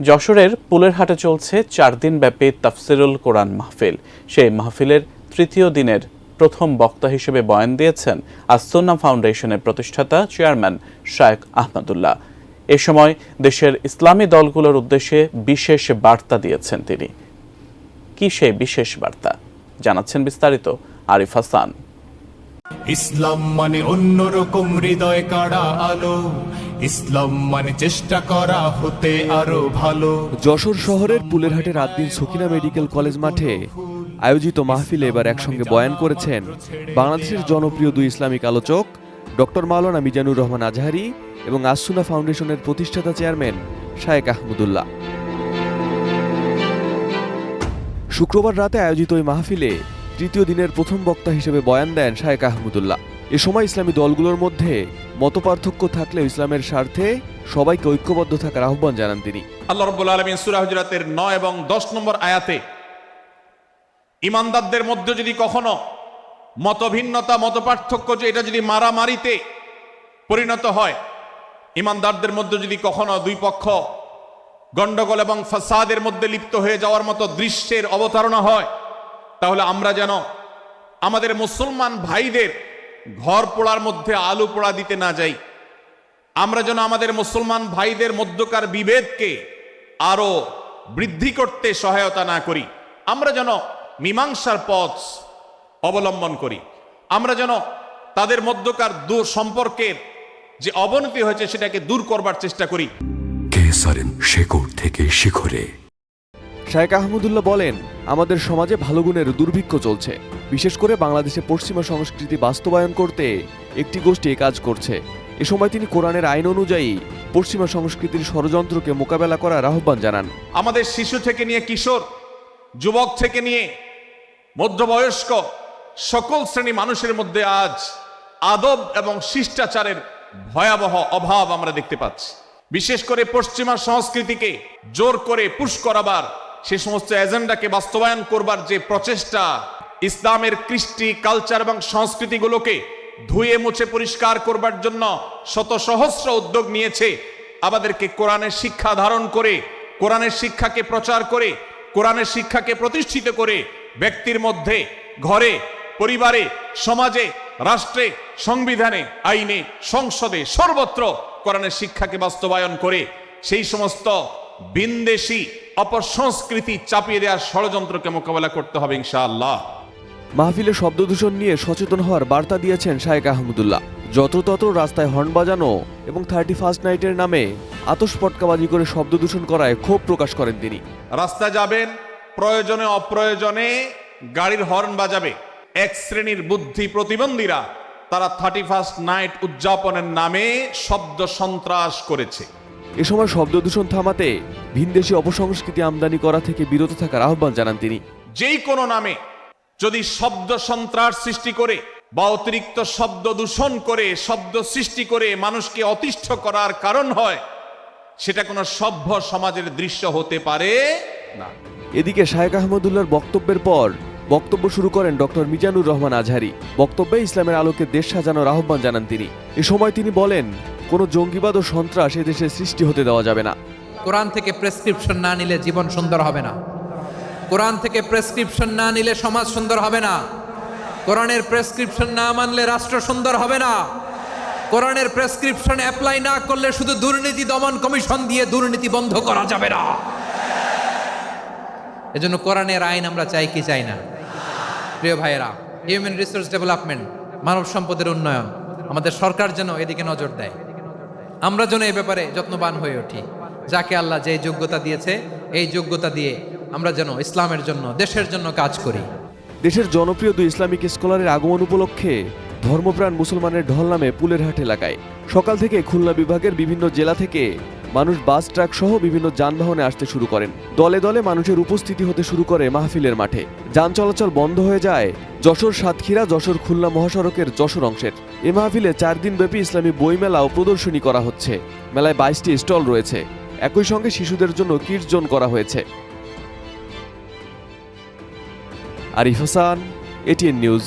যশোরের পুলেরহাটে চলছে 4 দিনব্যাপী তাফসিরুল কোরআন মাহফিল। সেই মাহফিলের তৃতীয় দিনের প্রথম বক্তা হিসেবে বয়ান দিয়েছেন আস-সুন্নাহ ফাউন্ডেশনের প্রতিষ্ঠাতা চেয়ারম্যান শায়েখ আহমদুল্লাহ। এ সময় দেশের ইসলামী দলগুলোর উদ্দেশ্যে বিশেষ বার্তা দিয়েছেন তিনি। কি সেই বিশেষ বার্তা জানাচ্ছেন বিস্তারিত আরিফ হাসান। ইসলাম মানে অন্যরকম হৃদয় কাড়া আলো, ইসলাম মানে চেষ্টা করা হতে আরো ভালো। যশোর শহরের পুলেরহাটের আদ্দিন সকিনা মেডিকেল কলেজ মাঠে আয়োজিত মাহফিলে এবার একসঙ্গে বয়ান করেছেন বাংলাদেশের জনপ্রিয় দুই ইসলামিক আলোচক ডক্টর মাওলানা মিজানুর রহমান আজহারি এবং আস-সুন্নাহ ফাউন্ডেশনের প্রতিষ্ঠাতা চেয়ারম্যান শায়েখ আহমদুল্লাহ। শুক্রবার রাতে আয়োজিত ওই মাহফিলে তৃতীয় দিনের প্রথম বক্তা হিসেবে বয়ান দেন শায়েখ আহমদুল্লাহ। এ সময় ইসলামী দলগুলোর মধ্যে মতপার্থক্য থাকলেও ইসলামের স্বার্থে সবাইকে ঐক্যবদ্ধ থাকার আহ্বান জানান তিনি। আল্লাহ রাব্বুল আলামিন সূরা হুজুরাতের 9 এবং 10 নম্বর আয়াতে ঈমানদারদের মধ্যে যদি কখনো মতভিন্নতা মতপার্থক্য যে এটা যদি মারামারিতে পরিণত হয়, ঈমানদারদের মধ্যে যদি কখনো দুই পক্ষ গন্ডগোল এবং ফাসাদের মধ্যে লিপ্ত হয়ে যাওয়ার মতো দৃশ্যের অবতারণা হয়, তাহলে আমরা যেন আমাদের মুসলমান ভাইদের ঘর পোড়ার মধ্যে আলু পোড়া দিতে না যাই। আমরা যেন আমাদের মুসলমান ভাইদের মধ্যকার বিভেদকে আরো বৃদ্ধি করতে সহায়তা না করি। আমরা যেন মীমাংসার পথ অবলম্বন করি। আমরা যেন তাদের মধ্যকার সম্পর্কের যে অবনতি হয়েছে সেটাকে দূর করবার চেষ্টা করি। শেকড় থেকে শিখরে। শায়েখ আহমদুল্লাহ বলেন, আমাদের সমাজে ভালো গুণের দুর্ভিক্ষ চলছে। বিশেষ করে বাংলাদেশে পশ্চিমা সংস্কৃতি বাস্তবায়ন করতে একটি গোষ্ঠী কাজ করছে। এ সময় তিনি কোরআনের আইন অনুযায়ী পশ্চিমা সংস্কৃতির ষড়যন্ত্রকে মোকাবেলা করার আহ্বান জানান। আমাদের শিশু থেকে নিয়ে কিশোর, যুবক থেকে নিয়ে মধ্যবয়স্ক সকল শ্রেণী মানুষের মধ্যে আজ আদব এবং শিষ্টাচারের ভয়াবহ অভাব আমরা দেখতে পাচ্ছি। বিশেষ করে পশ্চিমা সংস্কৃতিকে জোর করে পুশ করাবার, সে সমস্ত এজেন্ডাকে বাস্তবায়ন করবার যে প্রচেষ্টা, ইসলামের কৃষ্টি কালচার এবং সংস্কৃতিগুলোকে ধুয়ে মুছে পরিষ্কার করবার জন্য শত সহস্র উদ্যোগ নিয়েছে। আমাদেরকে কোরআনের শিক্ষা ধারণ করে, কোরআনের শিক্ষাকে প্রচার করে, কোরআনের শিক্ষাকে প্রতিষ্ঠিত করে ব্যক্তির মধ্যে, ঘরে, পরিবারে, সমাজে, রাষ্ট্রে, সংবিধানে, আইনে, সংসদে, সর্বত্র কোরআনের শিক্ষাকে বাস্তবায়ন করে সেই সমস্ত ভিনদেশী অপসংস্কৃতি চাপিয়ে দেওয়ার ষড়যন্ত্রকে মোকাবেলা করতে হবে ইনশাআল্লাহ। মাহফিলে শব্দ দূষণ নিয়ে সচেতন হওয়ার বার্তা দিয়েছেন শায়েখ আহমদুল্লাহ। যত্রতত্র রাস্তায় হর্ন বাজানো এবং 31st নাইটের নামে আতশপটকাবাজি করে শব্দ দূষণ করায় ক্ষোভ প্রকাশ করেন তিনি। রাস্তায় যাবেন, প্রয়োজনে অপ্রয়োজনে গাড়ির হর্ন বাজাবে। এক শ্রেণীর বুদ্ধি প্রতিবন্ধীরা তারা 31st নাইট উদযাপনের নামে শব্দ সন্ত্রাস করেছে। এ সময় শব্দ দূষণ থামাতে ভিনদেশী অপসংস্কৃতি আমদানি করা থেকে বিরত থাকার আহ্বান জানান তিনি। যেই কোনো নামে যদি শব্দ সন্ত্রাস সৃষ্টি করে বা অতিরিক্ত শব্দ দূষণ করে, শব্দ সৃষ্টি করে মানুষকে অতিষ্ঠ করার কারণ হয়, সেটা কোনো সভ্য সমাজের দৃশ্য হতে পারে না। এদিকে শায়েখ আহমদুল্লাহর বক্তব্যের পর বক্তব্য শুরু করেন ডক্টর মিজানুর রহমান আজহারি। বক্তব্যে ইসলামের আলোকে দেশ সাজানোর আহ্বান জানান তিনি। এ সময় তিনি বলেন, কোনো জঙ্গিবাদ ও সন্ত্রাস এদেশে সৃষ্টি হতে দেওয়া যাবে না। কোরআন থেকে প্রেসক্রিপশন না নিলে জীবন সুন্দর হবে না। কোরআন থেকে প্রেসক্রিপশন না নিলে সমাজ সুন্দর হবে না। কোরআনের প্রেসক্রিপশন না মানলে রাষ্ট্র সুন্দর হবে না। কোরআনের প্রেসক্রিপশন অ্যাপ্লাই না করলে শুধু দুর্নীতি দমন কমিশন দিয়ে দুর্নীতি বন্ধ করা যাবে না। এজন্য কোরআনের আইন আমরা চাই কি চাই না? প্রিয় ভাইয়েরা, হিউম্যান রিসোর্স ডেভেলপমেন্ট, মানব সম্পদের উন্নয়ন, আমাদের সরকার যেন এদিকে নজর দেয়। আমরা যেন এই ব্যাপারে যত্নবান হয়ে উঠি। যাকে আল্লাহ যে যোগ্যতা দিয়েছে, এই যোগ্যতা দিয়ে আমরা যেন ইসলামের জন্য, দেশের জন্য কাজ করি। দেশের জনপ্রিয় দুই ইসলামিক স্কলারের আগমন উপলক্ষে ধর্মপ্রাণ মুসলমানের ঢল নামে পুলেরহাট এলাকায় সকাল থেকে খুলনা বিভাগের বিভিন্ন জেলা থেকে মানুষ বাস, ট্রাক সহ বিভিন্ন যানবাহনে আসতে শুরু করেন। দলে দলে মানুষের উপস্থিতি হতে শুরু করে মাহফিলের মাঠে। যান চলাচল বন্ধ হয়ে যায় যশোর সাতক্ষীরা, যশোর খুলনা মহাসড়কের যশোর অংশের। এ মাহফিলে 4 দিনব্যাপী ইসলামী বইমেলা ও প্রদর্শনী করা হচ্ছে। মেলায় 22টি স্টল রয়েছে। একই সঙ্গে শিশুদের জন্য কিডস জোন করা হয়েছে। Arif Hasan, ATN news.